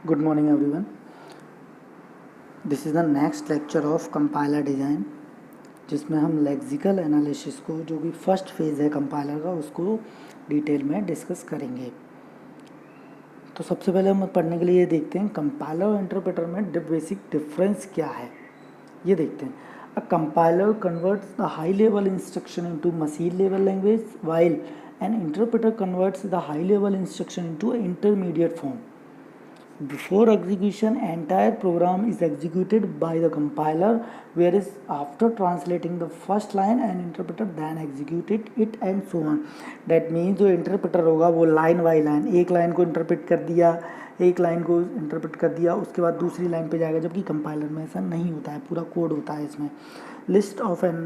Good morning everyone. This is the next lecture of compiler design जिसमें हम lexical analysis को जो कि फर्स्ट फेज़ है कंपाइलर का उसको डिटेल में डिस्कस करेंगे। तो सबसे पहले हम पढ़ने के लिए ये देखते हैं कंपाइलर और इंटरप्रेटर में बेसिक डिफरेंस क्या है, ये देखते हैं। A compiler converts the high level instruction into machine level language while an interpreter converts the high level instruction into intermediate form. Before execution, entire program is executed by the compiler, whereas after translating the first line, an interpreter then executed it and so on. That means जो interpreter होगा वो line by line एक line को interpret कर दिया, एक line को interpret कर दिया, उसके बाद दूसरी लाइन पे जाएगा, जबकि कंपाइलर में ऐसा नहीं होता है, पूरा कोड होता है इसमें। List of an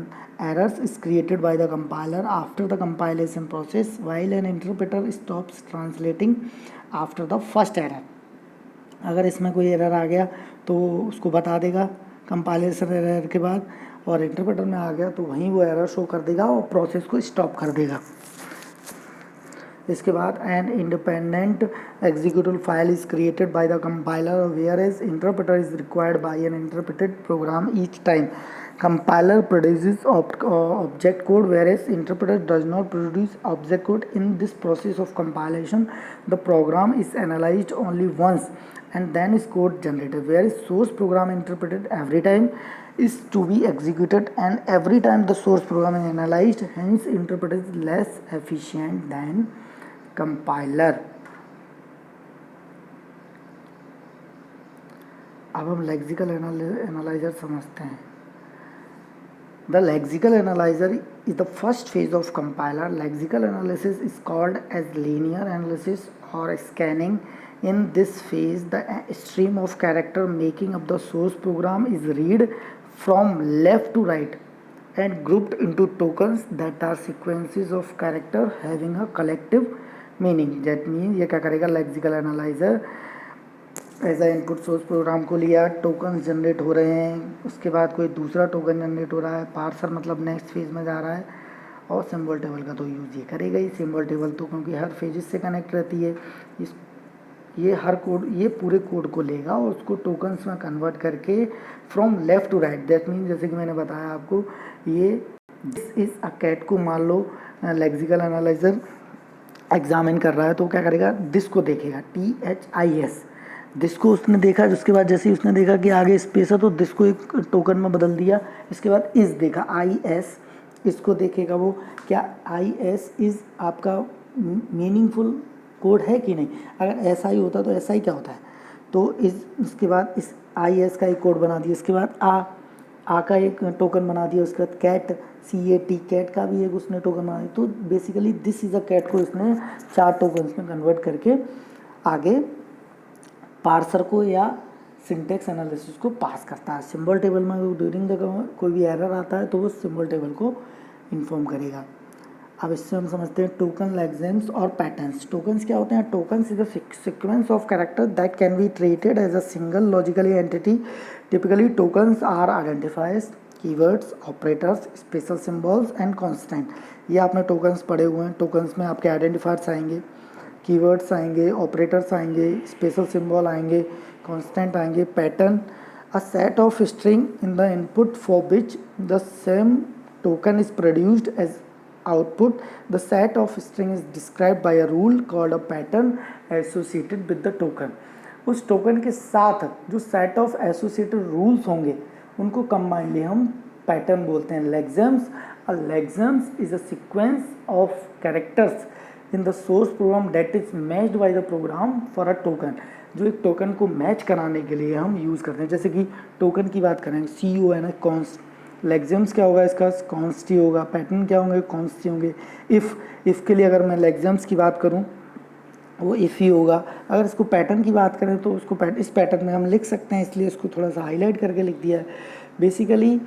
errors is created by the compiler after the compilation process, while an interpreter stops translating after the first error. अगर इसमें कोई एरर आ गया तो उसको बता देगा कंपाइलेशन एरर के बाद, और इंटरप्रेटर में आ गया तो वहीं वो एरर शो कर देगा और प्रोसेस को स्टॉप कर देगा। इसके बाद an independent executive file is created by the compiler whereas interpreter is required by an interpreted program each time. Compiler produces object code, whereas interpreter does not produce object code. In this process of compilation, the program is analyzed only once and then is code generated, whereas source program interpreted every time is to be executed and every time the source program is analyzed, hence interpreter is less efficient than compiler. अब हम lexical analyser समझते हैं। The lexical analyzer is the first phase of compiler. Lexical analysis is called as linear analysis or scanning. In this phase, the stream of character making up the source program is read from left to right and grouped into tokens that are sequences of character having a collective meaning. That means ये क्या करेगा lexical analyzer, ऐसा input source program को लिया, token generate हो रहे हैं, उसके बाद कोई दूसरा टोकन जनरेट हो रहा है, पार्सर मतलब नेक्स्ट फेज में जा रहा है, और सिंबल टेबल का तो यूज़ ये करेगा ही। सिंबल टेबल तो क्योंकि हर फेजेस से कनेक्ट रहती है, ये हर कोड, ये पूरे कोड को लेगा और उसको टोकन्स में कन्वर्ट करके from left to right. That mean जैसे कि मैंने बताया आपको, ये दिस इज़ अ कैट को मान लो लेक्सिकल एनालाइजर एग्जामिन कर रहा है तो क्या करेगा, दिस को देखेगा, THIS, दिस को उसने देखा, जिसके बाद जैसे ही उसने देखा कि आगे स्पेस है तो दिस को एक टोकन में बदल दिया। इसके बाद इस देखा, IS, इसको देखेगा वो, क्या IS इज़ आपका मीनिंगफुल कोड है कि नहीं। अगर ऐसा ही होता तो ऐसा ही क्या होता है, तो इसके बाद इस IS का एक कोड बना दिया। इसके बाद आ का एक टोकन बना दिया। उसके बाद कैट, CAT, कैट का भी एक उसने टोकन बना दिया। तो basically this is a cat को इसने 4 टोकन्स में कन्वर्ट करके आगे पार्सर को या सिंटेक्स एनालिसिस को पास करता है। सिंबल टेबल में ड्यूरिंग द कोई भी एरर आता है तो वो सिंबल टेबल को इन्फॉर्म करेगा। अब इससे हम समझते हैं टोकन, लेक्सेम्स और पैटर्न्स। टोकन्स क्या होते हैं? Tokens is a sequence of character that can be treated as a single logically entity. Typically tokens are identifiers, keywords, operators, special symbols and constant. ये आपने टोकन्स पढ़े हुए हैं। टोकन्स में आपके आइडेंटिफायर्स आएंगे, कीवर्ड्स आएंगे, ऑपरेटर्स आएंगे, स्पेशल सिंबल आएंगे, कांस्टेंट आएंगे। Pattern, a set of string in the input for which the same token is produced as output. The set of string is described by a rule called a pattern associated with the token. उस token के साथ जो set of associated rules होंगे उनको combinedly हम pattern बोलते हैं। Lexemes, a lexemes is a sequence of characters in the source program that is matched by the program for a token. जो एक टोकन को मैच कराने के लिए हम यूज़ करते हैं। जैसे कि टोकन की बात करें, CON है, कॉन्स्ट। लेक्सेम्स क्या होगा इसका? कॉन्स्टी होगा। पैटर्न क्या होंगे? कॉन्स्टी होंगे। इफ़ के लिए अगर मैं लेक्सेम्स की बात करूँ वो इफ़ ही होगा। अगर इसको पैटर्न की बात करें तो उसको इस पैटर्न में हम लिख सकते हैं, इसलिए इसको थोड़ा सा हाईलाइट करके लिख दिया है। बेसिकली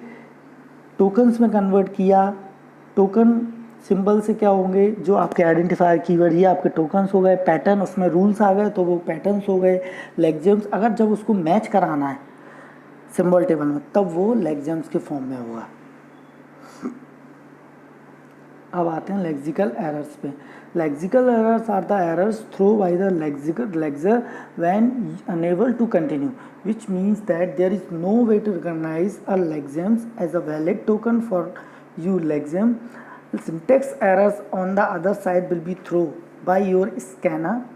टोकन्स में कन्वर्ट किया। टोकन सिंबल से क्या होंगे? जो आपके आइडेंटिफायर कीवर्ड, ये आपके टोकन्स हो गए। पैटर्न, उसमें रूल्स आ गए तो वो पैटर्न्स हो गए। लेक्सेम्स, अगर जब उसको मैच कराना है सिंबल टेबल में तब वो लेक्सेम्स के फॉर्म में होगा। अब आते हैं लेक्सिकल एरर्स पे। Lexical errors are the errors thrown by the lexer when unable to continue, which means that there is no way to recognize a lexem as a valid token for you lexem. Syntax errors on the other side will be thrown by your scanner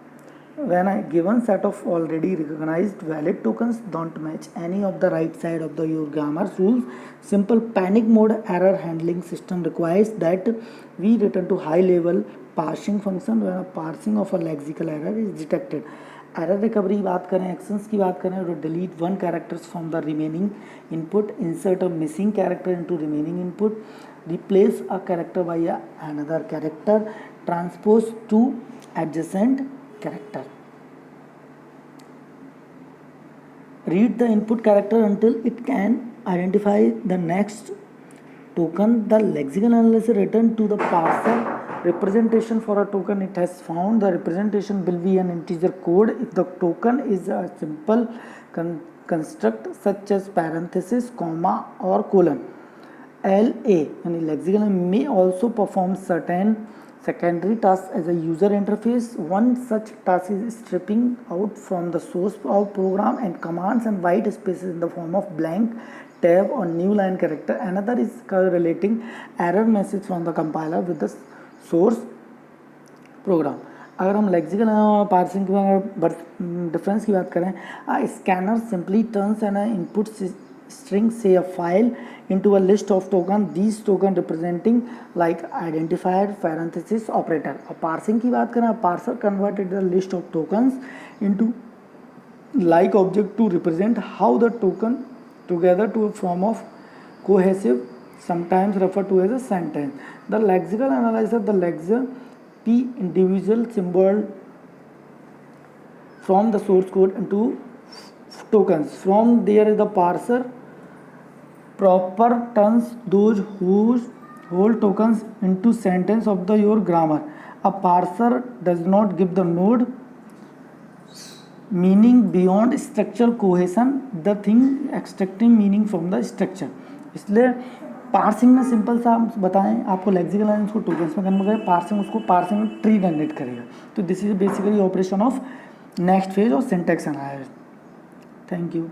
when a given set of already recognized valid tokens don't match any of the right side of your grammar rules. Simple panic mode error handling system requires that we return to high level parsing function when a parsing of a lexical error is detected. Error recovery की बात करें, actions की बात करें तो delete one characters from the remaining input, insert a missing character into remaining input, replace a character by another character, transpose to adjacent character. Read the input character until it can identify the next token. The lexical analysis return to the parser representation for a token it has found. The representation will be an integer code if the token is a simple construct such as parenthesis, comma or colon. LA यानी lexical may also perform certain secondary tasks as a user interface. One such task is stripping out from the source of program and commands and white spaces in the form of blank tab or new line character. Another is correlating error message from the compiler with the source program. अगर हम lexical parsing की difference की बात करें, scanner simply turns N input string, say a file, into a list of tokens. These tokens representing like identifier, parenthesis, operator. अब parsing की बात करें, parser converted the list of tokens into like object to represent how the token together to a form of cohesive, sometimes referred to as a sentence. The lexical analyzer, the lexer p individual symbol from the source code into tokens. From there the parser proper turns those whose whole tokens into sentence of your grammar. A parser does not give the node meaning beyond structural cohesion, the thing extracting meaning from the structure. इसलिए parsing में simple सा बताएं आपको lexical line उसको tokens में convert करें, parsing उसको parsing में ट्री जनरेट करेगा. तो this is basically operation of next phase of syntax analysis. Thank you.